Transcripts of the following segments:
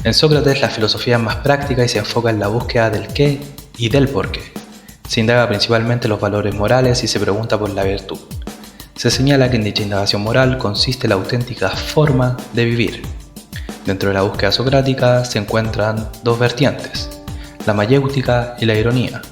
En Sócrates la filosofía es más práctica y se enfoca en la búsqueda del qué y del por qué. Se indaga principalmente los valores morales y se pregunta por la virtud. Se señala que en dicha indagación moral consiste la auténtica forma de vivir. Dentro de la búsqueda socrática se encuentran dos vertientes, la mayéutica y la ironía.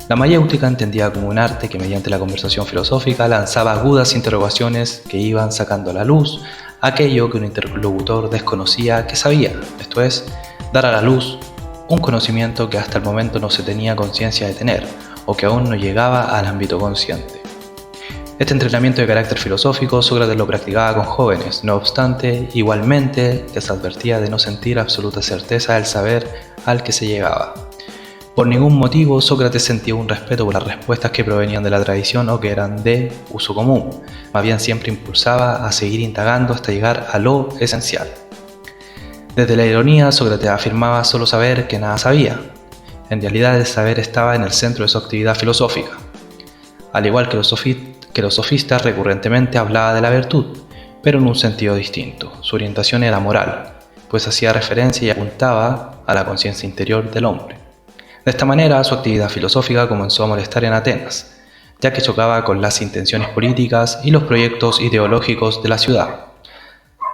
La mayéutica entendida como un arte que mediante la conversación filosófica lanzaba agudas interrogaciones que iban sacando a la luz aquello que un interlocutor desconocía que sabía, esto es, dar a la luz un conocimiento que hasta el momento no se tenía conciencia de tener o que aún no llegaba al ámbito consciente. Este entrenamiento de carácter filosófico Sócrates lo practicaba con jóvenes, no obstante, igualmente les advertía de no sentir absoluta certeza del saber al que se llegaba. Por ningún motivo Sócrates sentía un respeto por las respuestas que provenían de la tradición o que eran de uso común, más bien siempre impulsaba a seguir indagando hasta llegar a lo esencial. Desde la ironía, Sócrates afirmaba solo saber que nada sabía. En realidad el saber estaba en el centro de su actividad filosófica. Al igual que los sofistas recurrentemente hablaba de la virtud, pero en un sentido distinto. Su orientación era moral, pues hacía referencia y apuntaba a la conciencia interior del hombre. De esta manera, su actividad filosófica comenzó a molestar en Atenas, ya que chocaba con las intenciones políticas y los proyectos ideológicos de la ciudad.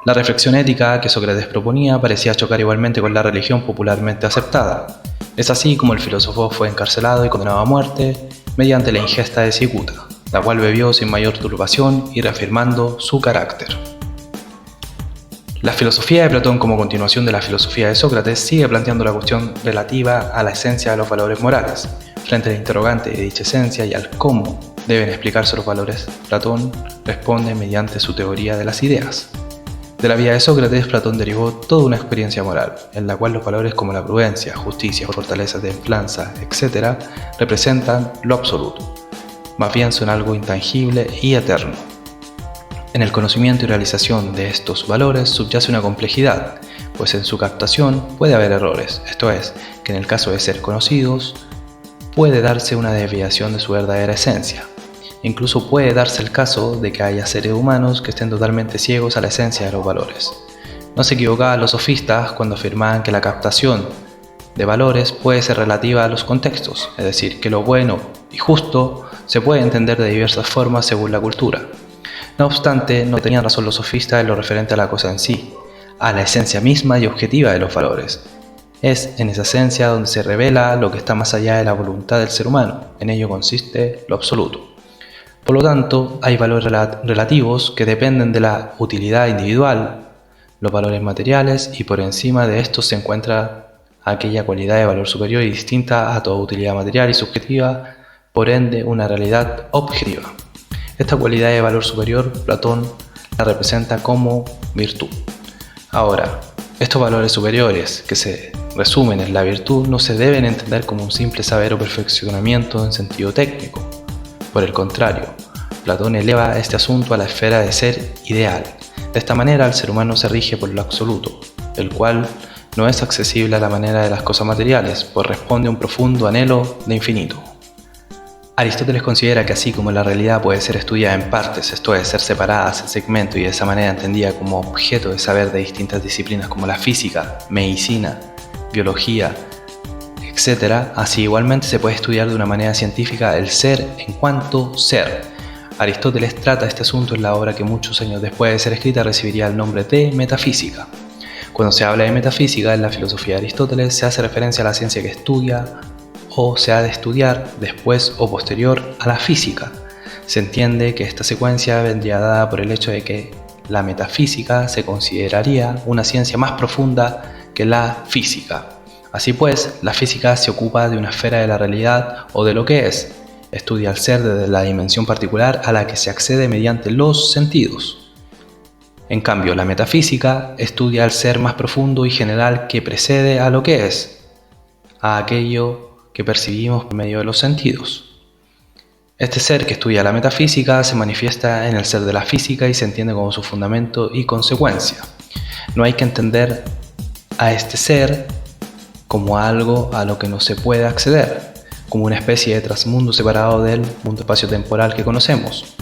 La reflexión ética que Sócrates proponía parecía chocar igualmente con la religión popularmente aceptada. Es así como el filósofo fue encarcelado y condenado a muerte mediante la ingesta de cicuta, la cual bebió sin mayor turbación y reafirmando su carácter. La filosofía de Platón, como continuación de la filosofía de Sócrates, sigue planteando la cuestión relativa a la esencia de los valores morales. Frente al interrogante de dicha esencia y al cómo deben explicarse los valores, Platón responde mediante su teoría de las ideas. De la vida de Sócrates, Platón derivó toda una experiencia moral, en la cual los valores como la prudencia, justicia, fortaleza, templanza, etc., representan lo absoluto. Más bien son algo intangible y eterno. En el conocimiento y realización de estos valores subyace una complejidad, pues en su captación puede haber errores, esto es, que en el caso de ser conocidos, puede darse una desviación de su verdadera esencia. Incluso puede darse el caso de que haya seres humanos que estén totalmente ciegos a la esencia de los valores. No se equivocaban los sofistas cuando afirmaban que la captación de valores puede ser relativa a los contextos, es decir, que lo bueno y justo se puede entender de diversas formas según la cultura. No obstante, no tenían razón los sofistas en lo referente a la cosa en sí, a la esencia misma y objetiva de los valores. Es en esa esencia donde se revela lo que está más allá de la voluntad del ser humano, en ello consiste lo absoluto. Por lo tanto, hay valores relativos que dependen de la utilidad individual, los valores materiales, y por encima de estos se encuentra aquella cualidad de valor superior y distinta a toda utilidad material y subjetiva, por ende una realidad objetiva. Esta cualidad de valor superior, Platón la representa como virtud. Ahora, estos valores superiores, que se resumen en la virtud, no se deben entender como un simple saber o perfeccionamiento en sentido técnico. Por el contrario, Platón eleva este asunto a la esfera de ser ideal. De esta manera, el ser humano se rige por lo absoluto, el cual no es accesible a la manera de las cosas materiales, pues responde a un profundo anhelo de infinito. Aristóteles considera que así como la realidad puede ser estudiada en partes, esto es, ser separadas en segmentos y de esa manera entendida como objeto de saber de distintas disciplinas como la física, medicina, biología, etc., así igualmente se puede estudiar de una manera científica el ser en cuanto ser. Aristóteles trata este asunto en la obra que muchos años después de ser escrita recibiría el nombre de Metafísica. Cuando se habla de metafísica en la filosofía de Aristóteles se hace referencia a la ciencia que estudia o se ha de estudiar después o posterior a la física. Se entiende que esta secuencia vendría dada por el hecho de que la metafísica se consideraría una ciencia más profunda que la física. Así pues, la física se ocupa de una esfera de la realidad o de lo que es, estudia el ser desde la dimensión particular a la que se accede mediante los sentidos. En cambio, la metafísica estudia el ser más profundo y general que precede a lo que es, a aquello que percibimos por medio de los sentidos. Este ser que estudia la metafísica se manifiesta en el ser de la física y se entiende como su fundamento y consecuencia. No hay que entender a este ser como algo a lo que no se puede acceder, como una especie de trasmundo separado del mundo espacio-temporal que conocemos.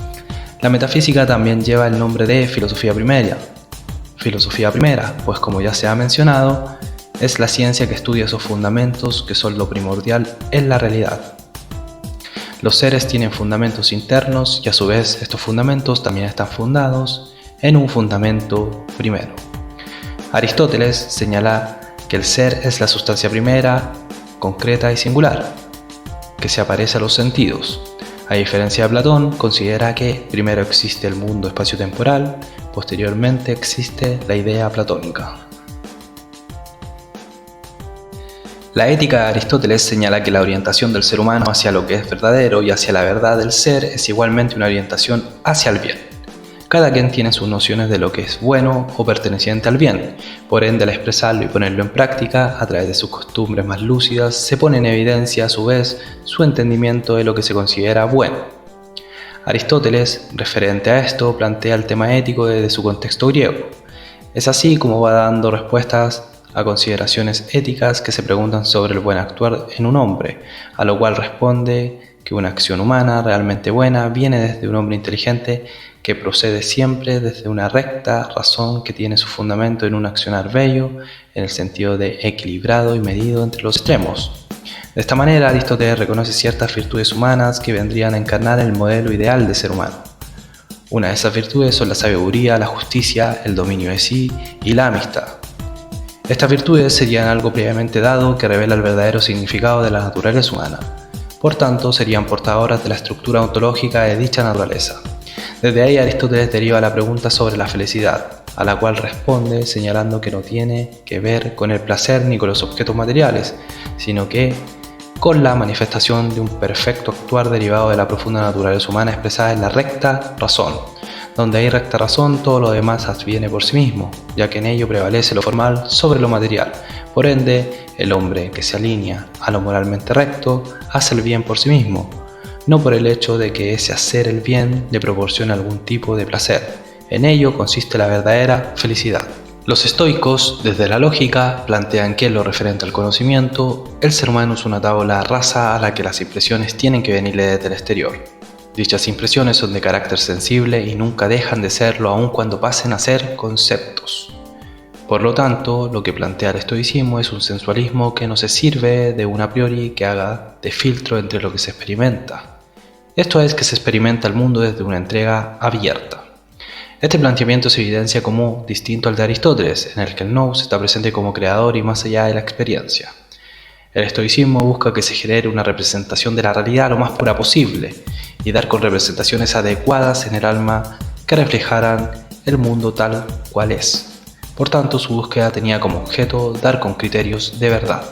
La metafísica también lleva el nombre de filosofía primera. Filosofía primera, pues como ya se ha mencionado, es la ciencia que estudia esos fundamentos que son lo primordial en la realidad. Los seres tienen fundamentos internos y a su vez estos fundamentos también están fundados en un fundamento primero. Aristóteles señala que el ser es la sustancia primera, concreta y singular, que se aparece a los sentidos. A diferencia de Platón, considera que primero existe el mundo espacio-temporal, posteriormente existe la idea platónica. La ética de Aristóteles señala que la orientación del ser humano hacia lo que es verdadero y hacia la verdad del ser es igualmente una orientación hacia el bien. Cada quien tiene sus nociones de lo que es bueno o perteneciente al bien, por ende al expresarlo y ponerlo en práctica, a través de sus costumbres más lúcidas, se pone en evidencia a su vez su entendimiento de lo que se considera bueno. Aristóteles, referente a esto, plantea el tema ético desde su contexto griego. Es así como va dando respuestas a consideraciones éticas que se preguntan sobre el buen actuar en un hombre, a lo cual responde que una acción humana realmente buena viene desde un hombre inteligente que procede siempre desde una recta razón que tiene su fundamento en un accionar bello, en el sentido de equilibrado y medido entre los extremos. De esta manera, Aristóteles reconoce ciertas virtudes humanas que vendrían a encarnar el modelo ideal de ser humano. Una de esas virtudes son la sabiduría, la justicia, el dominio de sí y la amistad. Estas virtudes serían algo previamente dado que revela el verdadero significado de la naturaleza humana. Por tanto, serían portadoras de la estructura ontológica de dicha naturaleza. Desde ahí Aristóteles deriva la pregunta sobre la felicidad, a la cual responde señalando que no tiene que ver con el placer ni con los objetos materiales, sino que con la manifestación de un perfecto actuar derivado de la profunda naturaleza humana expresada en la recta razón. Donde hay recta razón, todo lo demás adviene por sí mismo, ya que en ello prevalece lo formal sobre lo material. Por ende, el hombre que se alinea a lo moralmente recto hace el bien por sí mismo, no por el hecho de que ese hacer el bien le proporcione algún tipo de placer. En ello consiste la verdadera felicidad. Los estoicos, desde la lógica, plantean que en lo referente al conocimiento, el ser humano es una tabla rasa a la que las impresiones tienen que venirle desde el exterior. Dichas impresiones son de carácter sensible y nunca dejan de serlo aun cuando pasen a ser conceptos. Por lo tanto, lo que plantea el estoicismo es un sensualismo que no se sirve de un a priori que haga de filtro entre lo que se experimenta. Esto es que se experimenta el mundo desde una entrega abierta. Este planteamiento se evidencia como distinto al de Aristóteles, en el que el nous está presente como creador y más allá de la experiencia. El estoicismo busca que se genere una representación de la realidad lo más pura posible y dar con representaciones adecuadas en el alma que reflejaran el mundo tal cual es. Por tanto, su búsqueda tenía como objeto dar con criterios de verdad.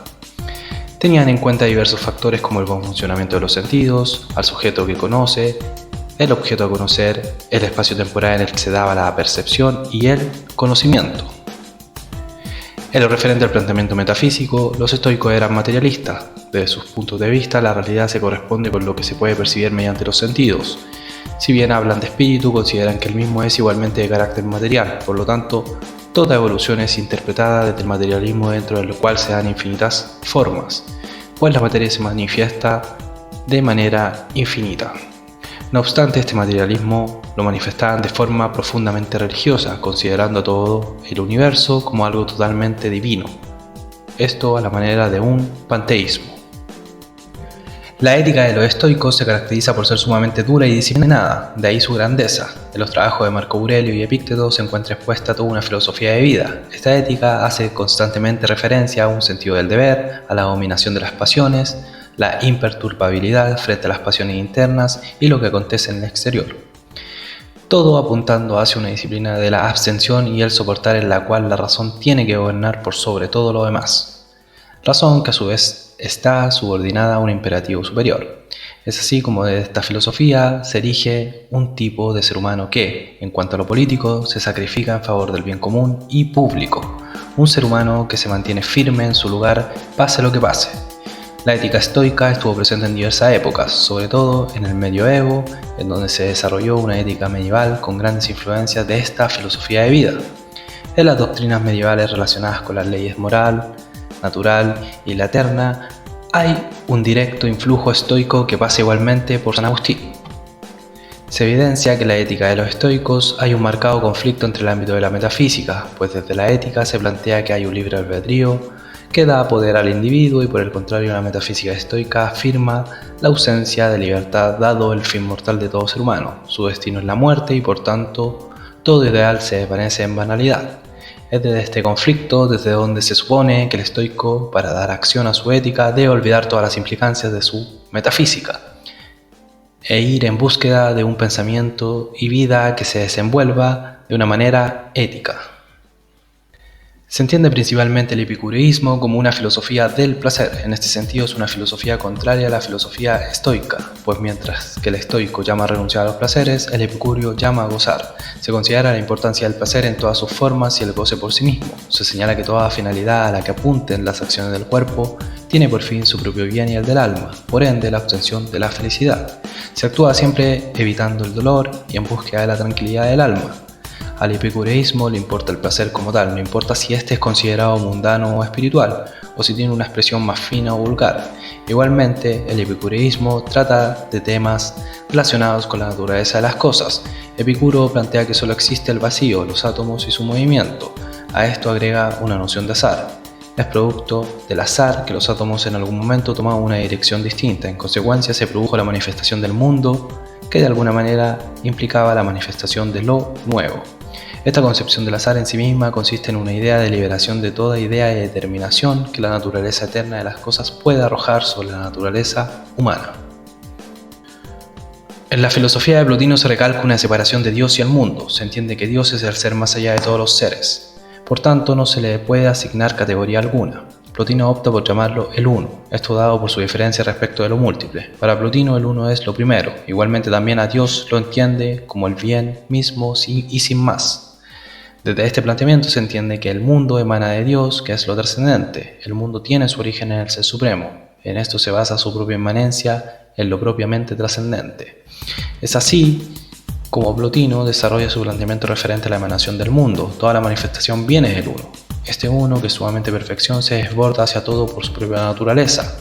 Tenían en cuenta diversos factores como el buen funcionamiento de los sentidos, al sujeto que conoce, el objeto a conocer, el espacio temporal en el que se daba la percepción y el conocimiento. En lo referente al planteamiento metafísico, los estoicos eran materialistas. Desde sus puntos de vista, la realidad se corresponde con lo que se puede percibir mediante los sentidos. Si bien hablan de espíritu, consideran que el mismo es igualmente de carácter material, por lo tanto, toda evolución es interpretada desde el materialismo dentro del cual se dan infinitas formas, pues la materia se manifiesta de manera infinita. No obstante, este materialismo lo manifestaban de forma profundamente religiosa, considerando todo el universo como algo totalmente divino. Esto a la manera de un panteísmo. La ética de los estoicos se caracteriza por ser sumamente dura y disciplinada, de ahí su grandeza. En los trabajos de Marco Aurelio y Epícteto se encuentra expuesta toda una filosofía de vida. Esta ética hace constantemente referencia a un sentido del deber, a la dominación de las pasiones, la imperturbabilidad frente a las pasiones internas y lo que acontece en el exterior. Todo apuntando hacia una disciplina de la abstención y el soportar en la cual la razón tiene que gobernar por sobre todo lo demás. Razón que a su vez está subordinada a un imperativo superior. Es así como de esta filosofía se erige un tipo de ser humano que, en cuanto a lo político, se sacrifica en favor del bien común y público. Un ser humano que se mantiene firme en su lugar pase lo que pase. La ética estoica estuvo presente en diversas épocas, sobre todo en el medioevo, en donde se desarrolló una ética medieval con grandes influencias de esta filosofía de vida. En las doctrinas medievales relacionadas con las leyes moral, natural y la eterna, hay un directo influjo estoico que pasa igualmente por San Agustín. Se evidencia que en la ética de los estoicos hay un marcado conflicto entre el ámbito de la metafísica, pues desde la ética se plantea que hay un libre albedrío que da poder al individuo y por el contrario la metafísica estoica afirma la ausencia de libertad dado el fin mortal de todo ser humano. Su destino es la muerte y por tanto todo ideal se desvanece en banalidad. Es desde este conflicto desde donde se supone que el estoico, para dar acción a su ética, debe olvidar todas las implicancias de su metafísica e ir en búsqueda de un pensamiento y vida que se desenvuelva de una manera ética. Se entiende principalmente el epicureísmo como una filosofía del placer. En este sentido es una filosofía contraria a la filosofía estoica, pues mientras que el estoico llama a renunciar a los placeres, el epicúreo llama a gozar. Se considera la importancia del placer en todas sus formas y el goce por sí mismo. Se señala que toda finalidad a la que apunten las acciones del cuerpo tiene por fin su propio bien y el del alma, por ende la obtención de la felicidad. Se actúa siempre evitando el dolor y en búsqueda de la tranquilidad del alma. Al epicureísmo le importa el placer como tal, no importa si éste es considerado mundano o espiritual, o si tiene una expresión más fina o vulgar. Igualmente, el epicureísmo trata de temas relacionados con la naturaleza de las cosas. Epicuro plantea que solo existe el vacío, los átomos y su movimiento. A esto agrega una noción de azar. Es producto del azar que los átomos en algún momento toman una dirección distinta. En consecuencia, se produjo la manifestación del mundo, que de alguna manera implicaba la manifestación de lo nuevo. Esta concepción del azar en sí misma consiste en una idea de liberación de toda idea de determinación que la naturaleza eterna de las cosas puede arrojar sobre la naturaleza humana. En la filosofía de Plotino se recalca una separación de Dios y el mundo. Se entiende que Dios es el ser más allá de todos los seres. Por tanto, no se le puede asignar categoría alguna. Plotino opta por llamarlo el uno, esto dado por su diferencia respecto de lo múltiple. Para Plotino el uno es lo primero, igualmente también a Dios lo entiende como el bien mismo y sin más. Desde este planteamiento se entiende que el mundo emana de Dios, que es lo trascendente. El mundo tiene su origen en el Ser Supremo. En esto se basa su propia inmanencia en lo propiamente trascendente. Es así como Plotino desarrolla su planteamiento referente a la emanación del mundo. Toda la manifestación viene del uno. Este uno, que es sumamente perfección, se desborda hacia todo por su propia naturaleza.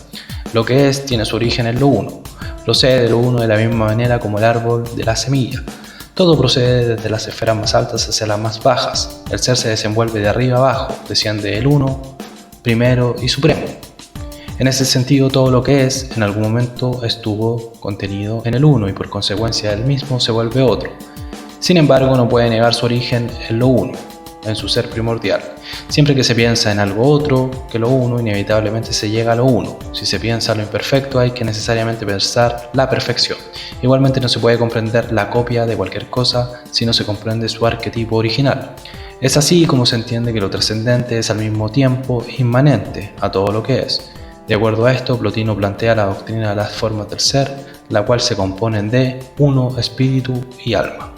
Lo que es tiene su origen en lo uno. Procede de lo uno de la misma manera como el árbol de la semilla. Todo procede desde las esferas más altas hacia las más bajas. El ser se desenvuelve de arriba abajo, desciende el uno, primero y supremo. En ese sentido, todo lo que es, en algún momento estuvo contenido en el uno y por consecuencia del mismo se vuelve otro. Sin embargo, no puede negar su origen en lo uno, en su ser primordial. Siempre que se piensa en algo otro que lo uno, inevitablemente se llega a lo uno. Si se piensa lo imperfecto, hay que necesariamente pensar la perfección. Igualmente no se puede comprender la copia de cualquier cosa si no se comprende su arquetipo original. Es así como se entiende que lo trascendente es al mismo tiempo inmanente a todo lo que es. De acuerdo a esto, Plotino plantea la doctrina de las formas del ser, la cual se componen de uno, espíritu y alma.